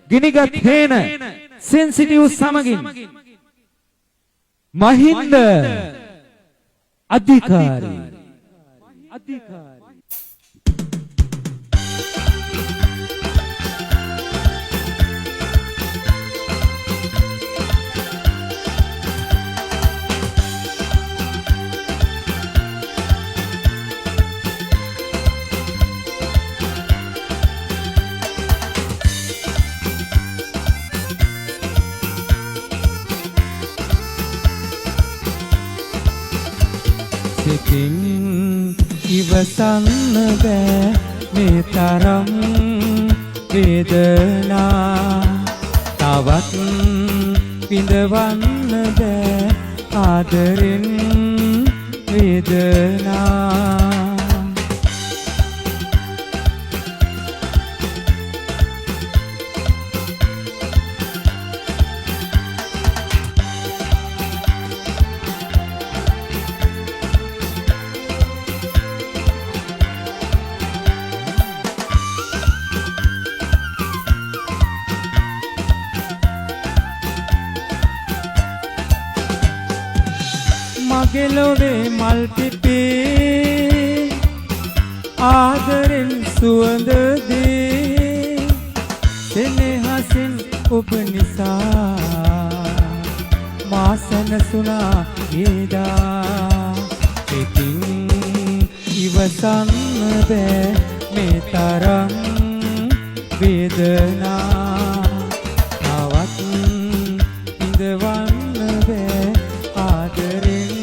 ගිනිගත් හේන sensitive සමගින් මහින්ද අධිකාරී ඉවසන්න බෑ මේ තරම් වේදනා තවත් විඳවන්න බෑ ආදරෙන් වේදනා මගෙලොවේ මල් පිපේ ආදරෙන් සුවඳ දේ සෙනෙහසින් ඔබ නිසා මා සැනසුණා ඒදා ඉතින් ඉවසන්න බෑ මේ තරම් වේදනා තවත් ඉඳවන්න බෑ ආදරෙන්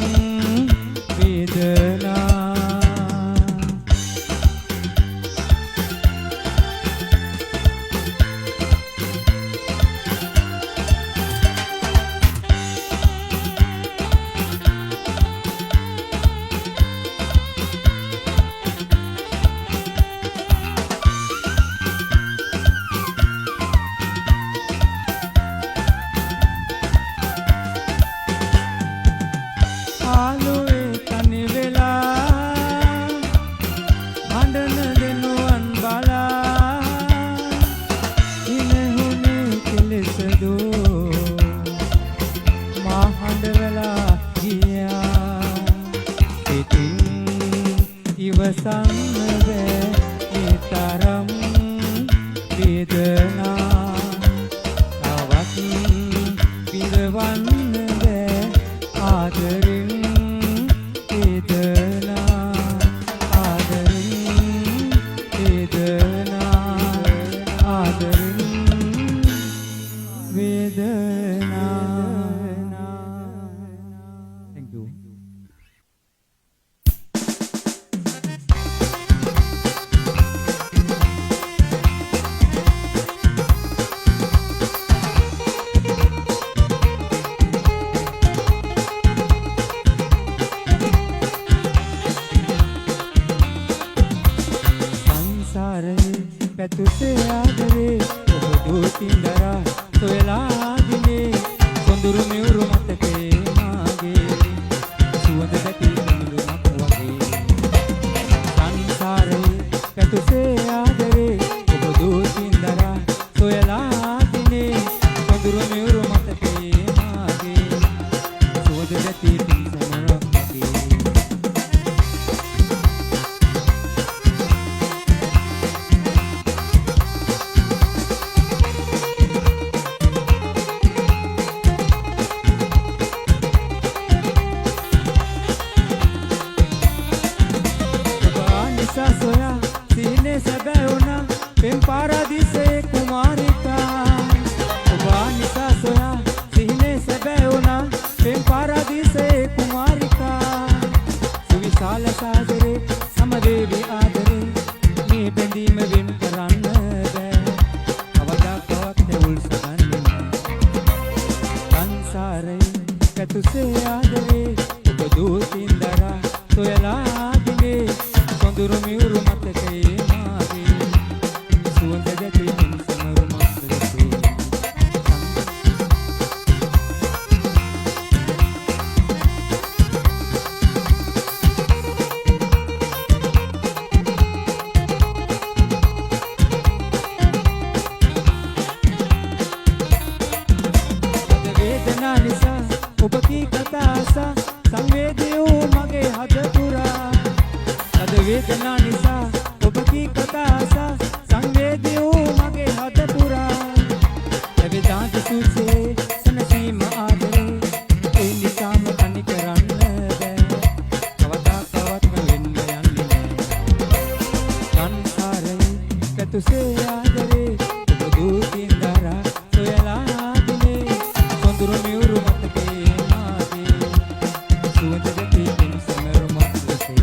ඔබ කී කතාසා සංවේදී වූ මගේ හද පුරා අද වේදනා නිසා ඔබ කී කතාසා සංවේදී වූ මගේ හද පුරා එවිදාන්ත සුසේ සනසීම ආදරේ ඒ නිසාම තනි කරන්න බෑ කවදාකවත් වෙන්න යන්නේ නෑ සංසාරේ කතුසේ ආදරේ ඔබ දූතින් දරා සොයලා දිනේ සොඳුරු මියුරු මතකේ මාගේ සුවඳ දෙතින් සමරු මතකේ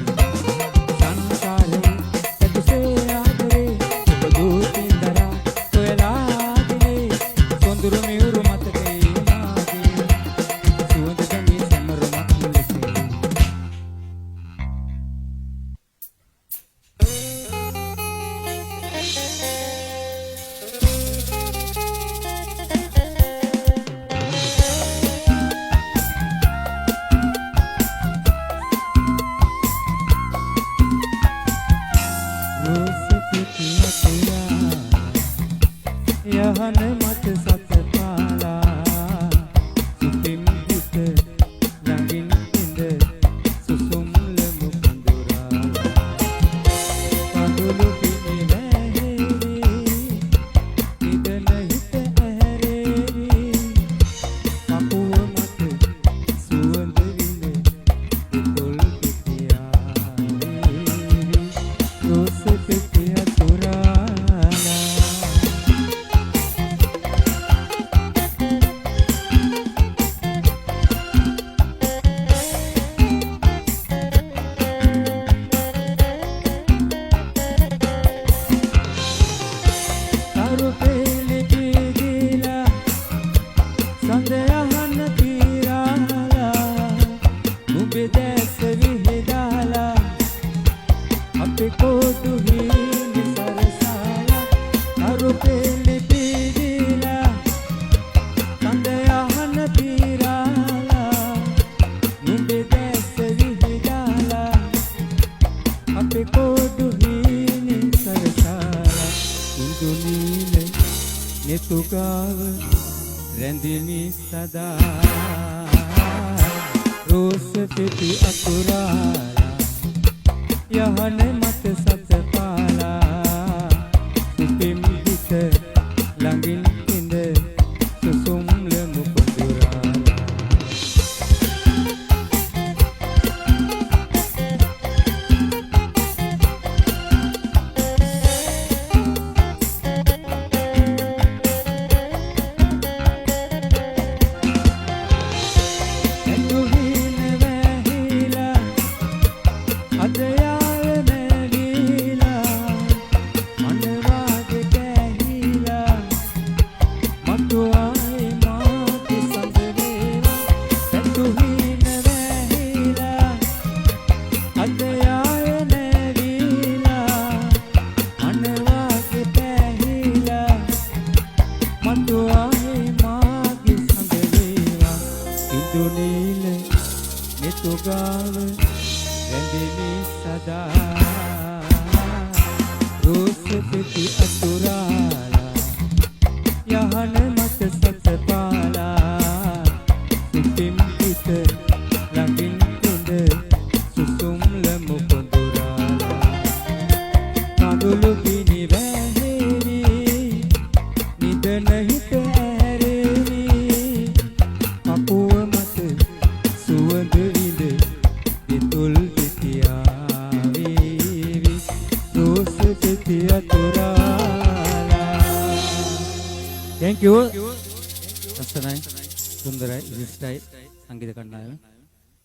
සංසාරේ කතුසේ ආදරේ ඔබ දූතින් දරා සොයලා දිනේ සොඳුරු මියුරු මතකේ මාගේ සුවඳ දෙතින් සමරු මතකේ යහන මත සතපාලා සුපින් හිත ළඟින් ඉඳ සුසුම් ලෙමු පඳුරාලා පඳුළු පිණි වැහෙවි නිදන හිත ඇහැරේවි මකුව මත සුවඳ විඳ ඉතුල් පිටියාවි රෝස පිටිය තුරාලා සඳයහන පීරාලා නුඹේ දැස විහිදාලා අපේ කොටු හිමි සරසාලා අරුපෙලි පීදිලා සඳයහන පීරාලා නුඹේ දැස විහිදාලා අපේ කොටු හිමි සරසාලා ඉන්දුනීල නෙතුගාව රැඳිනි සදා රෝස පිටි අතුරාලා යහන මත සතපාලා සුපින් හිත ළඟින් ඉඳ සුසුම් ලෙමු පඳුරාලා ඉන්දුනීල නෙතුගාව රැඳිනි සදා රෝස පිටි අතුරාලා යහන මත සතපාලා සුපින් හිත ළඟින් ඉඳ සුසුම් ලෙමු පඳුරාලා කඳුළු පිණි වැහෙවි නිදන හිත ඇහැරෙවි මකුව මත සුවඳ විඳ ඉතුල් පිටියාවි රෝස පිටි අතුරාලා Thank you. ලස්සනයි සුන්දරයි විශිෂ්ටයි සංගීත කණ්ඩායම